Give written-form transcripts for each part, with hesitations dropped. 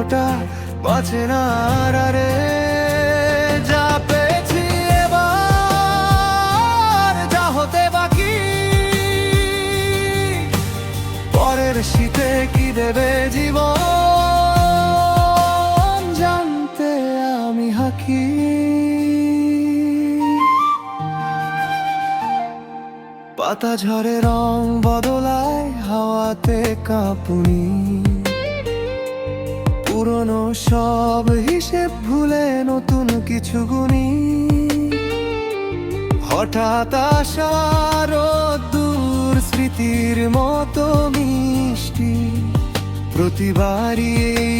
ফোঁটা বাঁচে না আর রে। যা পেয়েছি এবার, যা হতে বাকি, পরের শীতে কি দেবে জীবন, জানতে আমি হাঁকি। পাতা ঝরে রং বদলায় হাওয়াতে কাঁপুনি, পুরনো সব হিসেব ভুলে নতুন কিছু গুনি। হঠাৎ আসা রোদ্দুর স্মৃতির মতো মিষ্টি, প্রতিবারই এই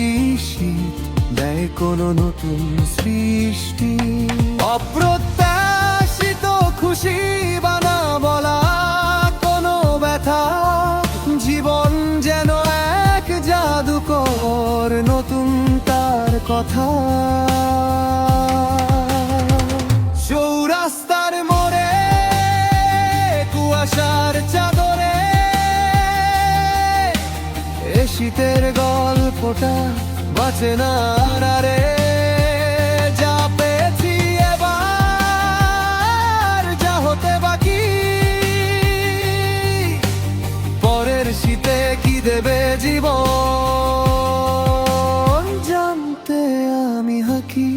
শীত দেয় কোনো নতুন সৃষ্টি। অপ্রত্যাশিত খুশি বানা বলা কোনো ব্যথা, জীবন যেন এক জাদুকর নতুন তার কথা। চৌরাস্তার মোড়ে কুয়াশার চাদরে এ শীতের গল্পটা বাঁচে না আর রে। যা পেয়েছি এবার, যা হতে বাকি, পরের শীতে কি দেবে জীবন, জানতে আমি হাঁকি।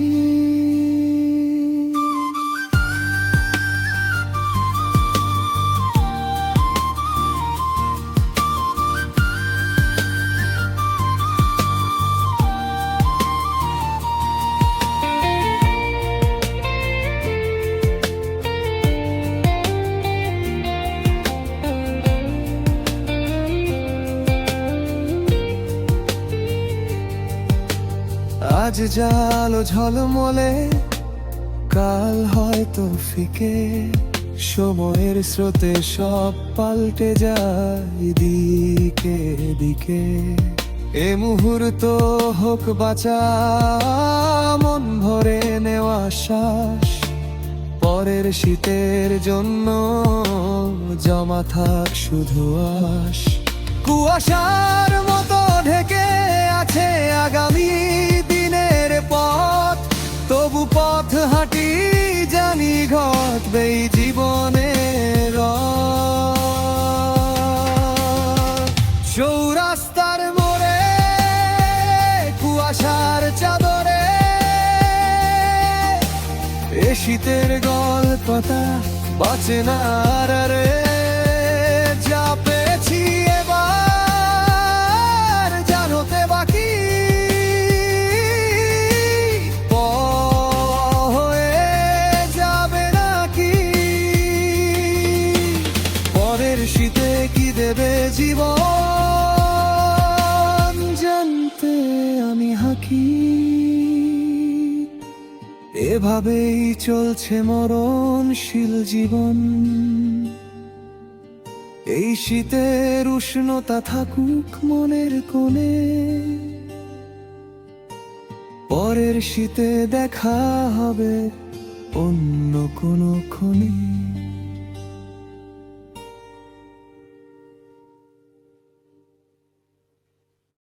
আজ জালো ঝলমলে, কাল হয়তো ফিকে, সময়ের স্রোতে সব পাল্টে যায় দিকে দিকে। এ মুহূর্ত হোক বাঁচা, মন ভরে নেওয়া শ্বাস, পরের শীতের জন্য জমা থাক শুধু আশ। কুয়াশার মতো ঢেকে আছে আগামী দিনের পথ, তবু পথ হাঁটি জানি ঘটবে জীবনের। চৌরাস্তার মোড়ে কুয়াশার চাদরে এ শীতের গল্পটা বাঁচে না আর রে। যা পেয়েছি এবার, যা হতে বাকি, হয়ে যাবে নাকি, পরের শীতে কি দেবে জীবন, জানতে আমি হাঁকি। এভাবেই চলছে মরণশীল জীবন, এই শীতের উষ্ণতা থাকুক মনের কোণে, পরের শীতে দেখা হবে অন্য কোনো ক্ষণে।